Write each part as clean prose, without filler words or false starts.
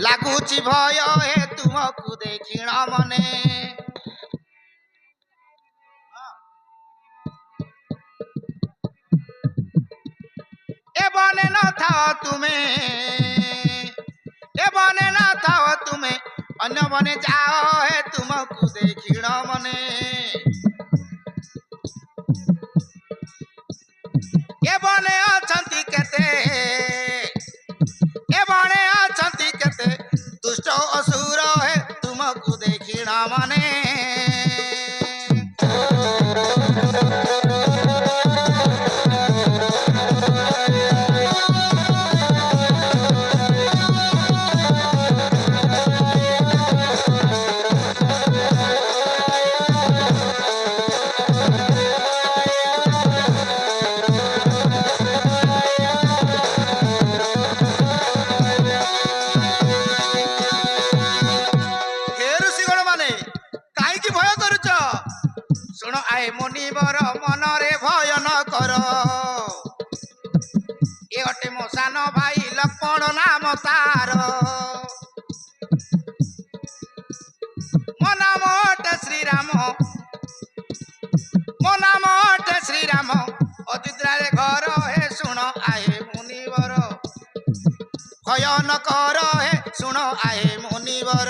ଲାଗୁଛି ଭୟ ହେ ତୁମକୁ ଦେଖିଣ ମନେ। ଏ ବନେ ନ ଥାଅ ତୁମେ, ଏ ବନେ ନ ଥାଅ ତୁମେ, ଅନ୍ୟ ବନେ ଯାଅ ହେ ତୁମକୁ ଦେଖିଣ ମନେ। ଏ ବନେ ଅଛନ୍ତି କେତେ, ଏ ବନେ ଅଛନ୍ତି କେତେ, ଦୁଷ୍ଟ ଅସୁର ହେ ତୁମକୁ ଦେଖିଣ ମନେ। ମୁନିବର ମନରେ ଭୟ ନ କର, ଏ ଅଟେ ମୋ ସାନ ଭାଇ ଲକ୍ଷ୍ମଣ ନାମ ତାର। ମୋ ନାମ ଅଟେ ଶ୍ରୀରାମ, ମୋ ନାମ ଅଟେ ଶ୍ରୀରାମ, ଅଯୋଧ୍ୟାରେ ଘର ହେ ଶୁଣ ଆହେ ମୁନିବର, ଭୟ ନ କର ହେ ଶୁଣ ଆହେ ମୁନିବର।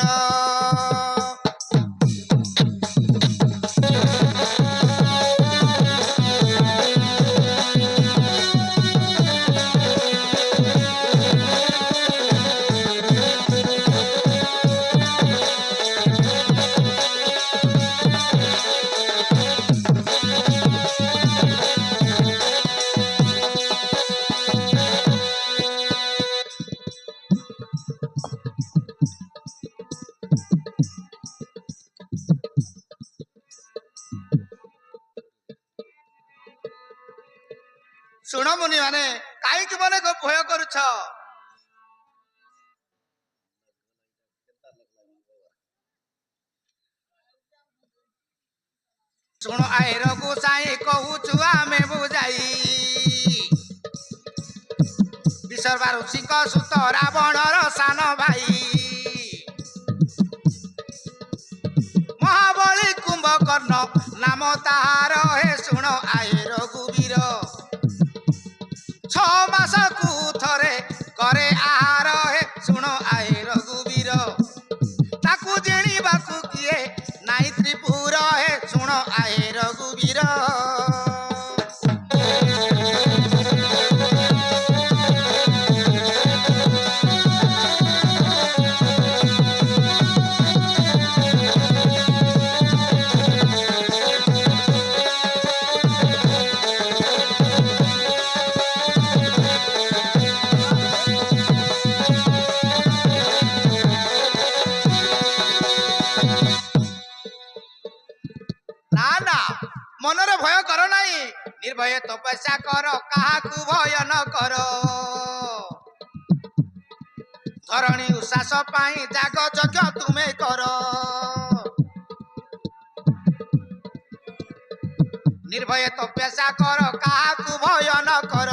ଶୁଣ ମୁନି ମାନେ କାହିଁକି ମନେ ଭୟ କରୁଛ? ଶୁଣ ଆଇର ଗୋସାଇଁ କହୁଛୁ ଆମେ ବୁଝାଇ, ବିଶର୍ବା ଋଷିଙ୍କ ସୁତ ରାବଣର ସାନ ଭାଇ, ମହାବଳୀ କୁମ୍ଭକର୍ଣ୍ଣ ନାମ ତାହାର ହେ ଶୁଣ ଆଏ ରଘୁବୀର। 6 ମାସକୁ ଥରେ କରେ ଆହାର ହେ ଶୁଣ ଆଏ ରଘୁବୀର। ତାକୁ ଜିଣିବାକୁ କିଏ ନାଇଁ ତ୍ରିପୁର ହେ ଶୁଣ ଆଏ ରଘୁବୀର। ମନରେ ଭୟ କର ନାହିଁ, ନିର୍ଭୟ ତପସ୍ୟା କର, କାହାକୁ ଭୟ ନ କର। ଧରଣୀ ଉଶ୍ୱାସ ପାଇଁ ଯାଗ ଯଜ୍ଞ ତୁମେ କର। ନିର୍ଭୟ ତପସ୍ୟା କର, କାହାକୁ ଭୟ ନ କର।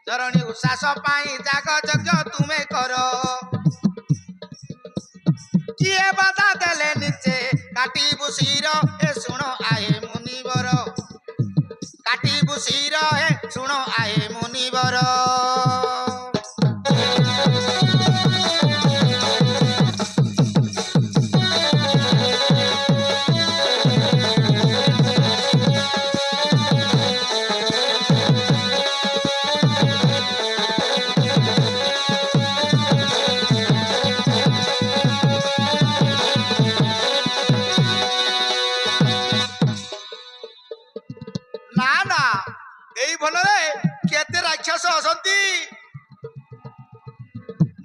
ଧରଣୀ ଉଶ୍ୱାସ ପାଇଁ ଯାଗ ଯଜ୍ଞ ତୁମେ କର। କିଏ ବାଧା ଦେଲେ ନିଚେ କାଟିବୁ ଶିର ଏ ଶୁଣ ଆଏ ମୁନିବର। କାଟିବୁ ଶିର ଏ ଶୁଣ ଆଏ ମୁନିବର।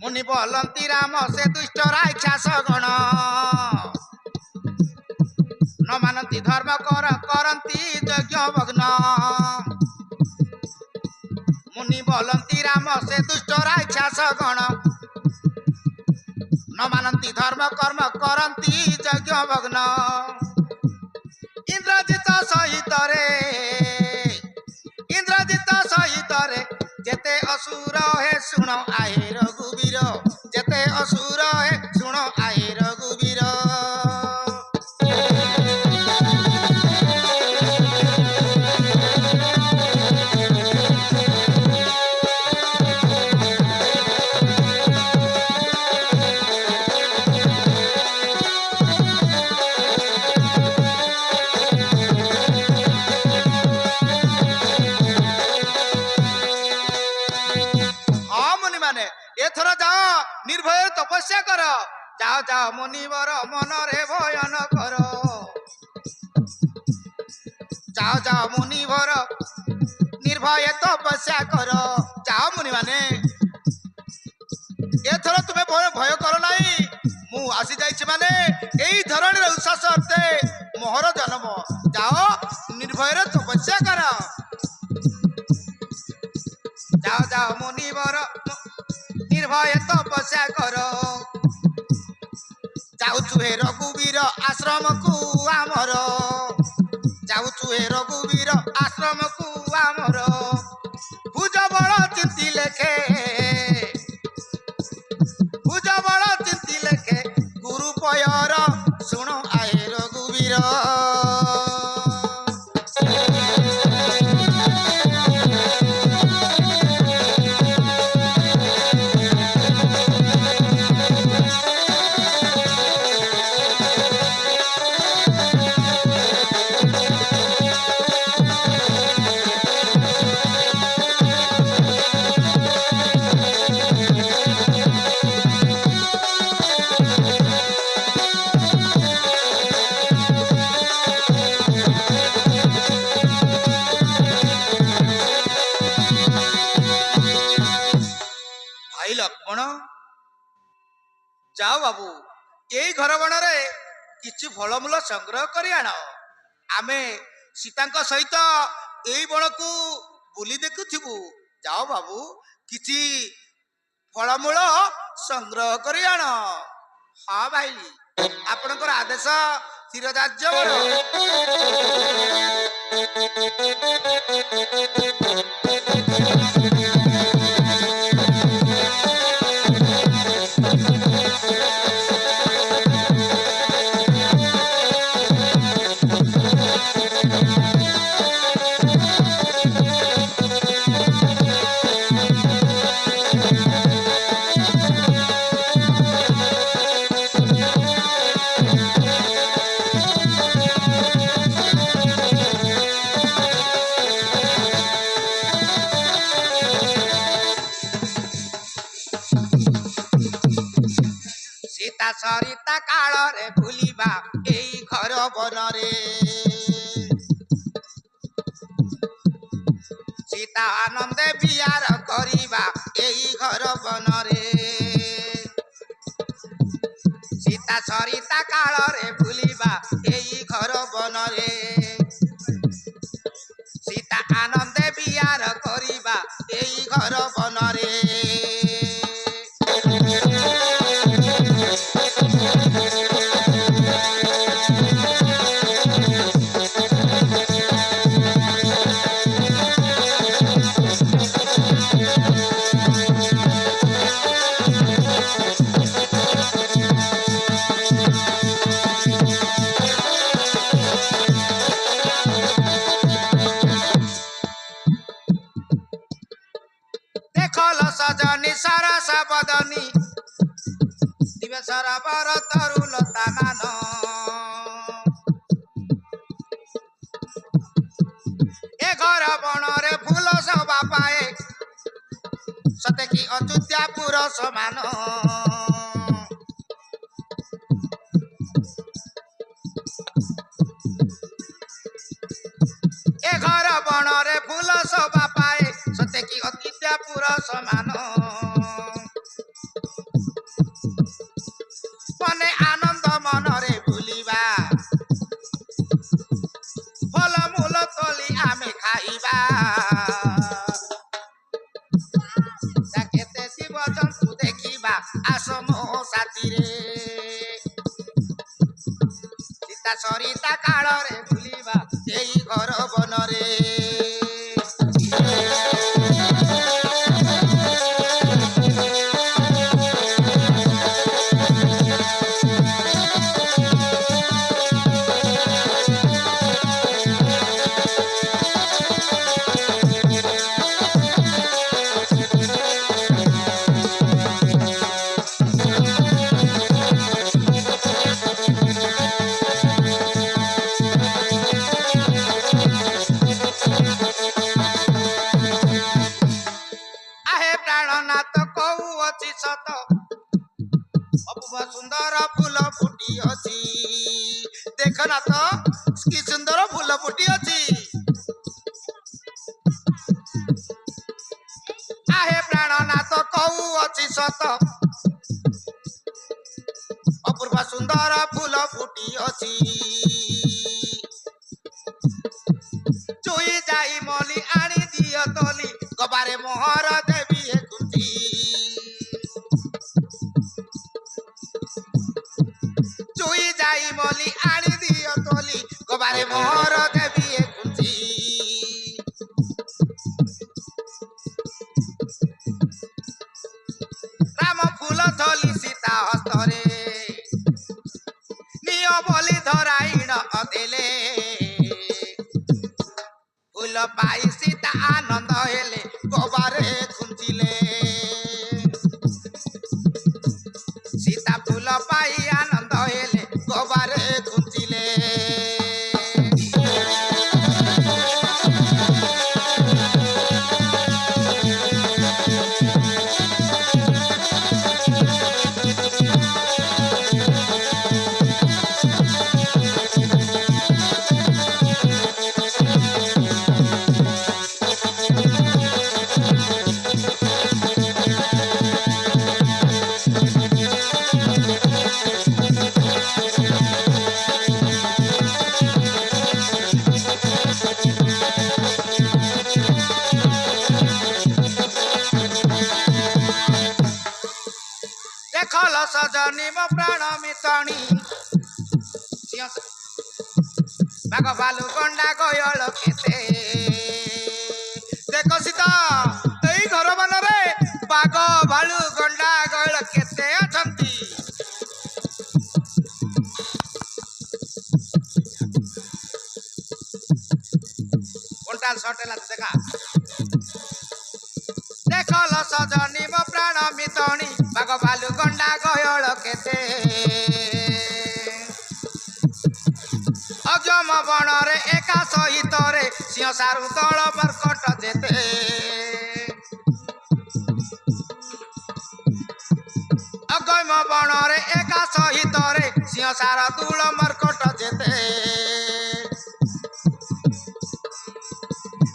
मुनि बोलती राम से दुष्ट राक्षस गण न मानती धर्म करती यज्ञ भग्न। मुनि बोलती राम से दुष्ट राक्षस गण न मानती धर्म कर्म करती यज्ञ भग्न। इंद्रजित सहित रे इंद्रजित सहित रे जेते असुर हे सुन आए रघुवीर जेते କେତେ ଅସୁର ହେ ଶୁଣ ଆଏ ରଘୁବୀର। ଏଥର ଯାଅ ନିର୍ଭୟ ତପସ୍ୟା କର। ଯାଅ ଯାଅ ମୁନିବର ମନରେ ଭୟ ନ କର। ଯାଅ ଯାଅ ମୁନିବର ନିର୍ଭୟ ତପସ୍ୟା କର। ଯାଅ ମୁନି ମାନେ ଏଥର ତୁମେ ଭୟ କର ନାହିଁ। ମୁଁ ଆସି ଯାଇଛି ମାନେ ଏଇ ଧରଣୀର ଉଚ୍ଛ୍ୱାସ ଅର୍ଥେ ମୋହର ଜନ୍ମ। ଯାଅ ନିର୍ଭୟରେ ତପସ୍ୟା କର। ଯାଅ ଯାଅ ମୁନିବର ନିର୍ଭୟ ତପସ୍ୟା କର। ଯାଉଛୁ ହେ ରଘୁବୀର ଆଶ୍ରମକୁ ଆମର। ଯାଉଛୁ ହେ ରଘୁବୀର ଆଶ୍ରମକୁ ଆମର। ଭୁଜବଳ ଚିନ୍ତି ଲେଖେ ଭୁଜବଳ ଚିନ୍ତି ଲେଖେ ଗୁରୁପୟର ଶୁଣ ଆଏ ରଘୁବୀର। ଲକ୍ଷ୍ମଣ ଯାଅ ବାବୁ ଏଇ ଘର ବଣରେ କିଛି ଫଳମୂଳ ସଂଗ୍ରହ କରି ଆଣ। ଆମେ ସୀତାଙ୍କ ସହିତ ଏଇ ବଣକୁ ବୁଲି ଦେଖୁଥିବୁ। ଯାଅ ବାବୁ କିଛି ଫଳମୂଳ ସଂଗ୍ରହ କରି ଆଣ। ହଁ ଭାଇ ଆପଣଙ୍କର ଆଦେଶ ଶିରଧାର୍ଯ୍ୟ ବର। ସରିତା କାଳରେ ଭୁଲିବା ଏଇ ଘର ବନରେ। ସୀତା ଆନନ୍ଦେ ବିହାର କରିବା ଏଇ ଘର ବନରେ। ସୀତା ସରିତା କାଳରେ ଭୁଲିବା ଏଇ ଘର ବନରେ। ସୀତା ଆନନ୍ଦେ ବିହାର କରିବା ଏଇ ଘର ବନରେ। ସଜନି ସରସ ବଦନି ଦିବେ ସରବର ତରୁଲତା ମାନ। ଏ ଘର ବଣରେ ଫୁଲ ଶୋଭା ପାଏ ସତେ କି ଅଯୋଧ୍ୟାପୁର ସମାନ। ଏ ଘର ବଣରେ ଫୁଲ ଶୋଭା ପାଏ ସତେ କି ଅଯୋଧ୍ୟାପୁର ସମାନ। ମନେ ଆନନ୍ଦ ମନରେ ବୁଲିବା ଫଳମୂଳ ତୋଳି ଆମେ ଖାଇବା। କେତେ ଜୀବଜନ୍ତୁ ଦେଖିବା ଆସ ମୋ ସାଥିରେ। ସୀତା ସରିତା କାଳରେ ବୁଲିବା ଏଇ ଘର ବନରେ। ଅପୂର୍ବ ସୁନ୍ଦର ଫୁଲ ଫୁଟି ଅଛି। ଦେଖ ନା ତ କି ସୁନ୍ଦର ଫୁଲ ଫୁଟି ଅଛି। ଆହେ ପ୍ରାଣନାଥ କହୁଅଛି ସତ ଅପୂର୍ବ ସୁନ୍ଦର ଫୁଲ ଫୁଟି ଅଛି। ଚୁଇ ଯାଇ ମଲି ଆଣି ଦିଅ ତୋଲି ଗବାରେ ମୋହର ଦେବି ଏ କୁଞ୍ଚି। ଚୁଇ ଯାଇ ମଲି ଆଣି ଦିଅ ତୋଲି ଗବାରେ ମୋହର ଦେବି ଏ କୁଞ୍ଚି। ରାମ ଫୁଲ ଧଲି ସୀତା ହସ୍ତରେ ନିଅ ବୋଲି ଧରାଇଣ ଦେଲେ। ଫୁଲ ପାଇ ସୀତା ଆନନ୍ଦ ହେଲେ ଗବାରେ ଖୁଞ୍ଚିଲେ। ସୀତା ଫୁଲ ପାଇ ଆନନ୍ଦ ହେଲେ ଗବାରେ ଖୁଞ୍ଚିଲେ। ଦେଖଲ ସଜନୀ ମୋ ପ୍ରାଣ ମିତଣୀ ବାଘ ଭାଲୁ ଗଣ୍ଡା ଗୟଳ କେତେ। ଦେଖ ସୀତା ଏଇ ଘର ମାନରେ ବାଘ ଭାଲୁ ଗଣ୍ଡା ଗୟଳ କେତେ ଅଛନ୍ତି। କୋଣ୍ଟା ସଟେଲା ଦେଖା। ଦେଖଲ ସଜନୀ ମୋ ପ୍ରାଣ ମିତଣୀ ବାଘ ଭାଲୁ ଗଣ୍ଡା ଗୟଳ କେତେ। ଅଜମ ବଣରେ ଏକା ସହିତରେ ସିଂହ ସାରୁ ଦଳ ମର୍କଟ ଯେତେ। ଅଗମ ବଣରେ ଏକା ସହିତରେ ସିଂହ ସାର ଦୂଳ ମର୍କଟ ଯେତେ।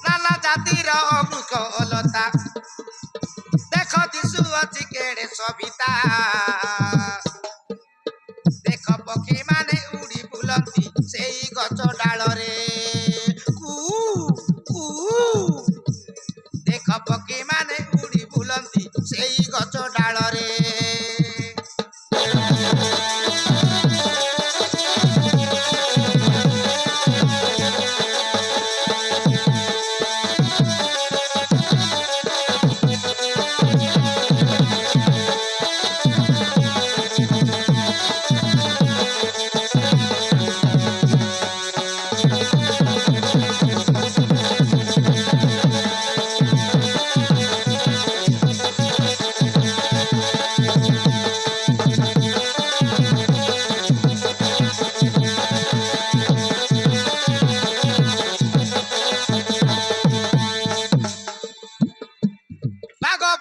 ନାନା ଜାତିର ବୃକ୍ଷ ଲତା ଦେଖ ଦିଶୁଅଛି କେଡ଼େ ସବିତା। ଦେଖ ପକ୍ଷୀ ମାନେ ଉଡ଼ି ବୁଲନ୍ତି ସେଇ ଗଛ ଡାଳରେ। ଦେଖ ପକ୍ଷୀ ମାନେ ଉଡ଼ି ବୁଲନ୍ତି ସେଇ ଗଛ ଡାଳରେ।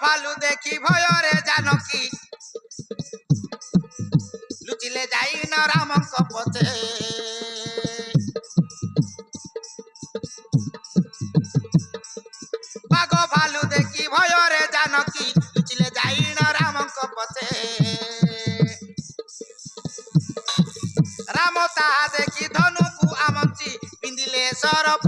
ভালু দেখি ভয়রে জানকী লুচিলে যাই না রামଙ୍କ পথে। বাঘ ভালু দেখি ভয়রে জানকী লুচিলে যাই না রামଙ୍କ পথে। রাম তাহা দেখি ধনুকু আমঞ্চি পিন্ধিলে সরপ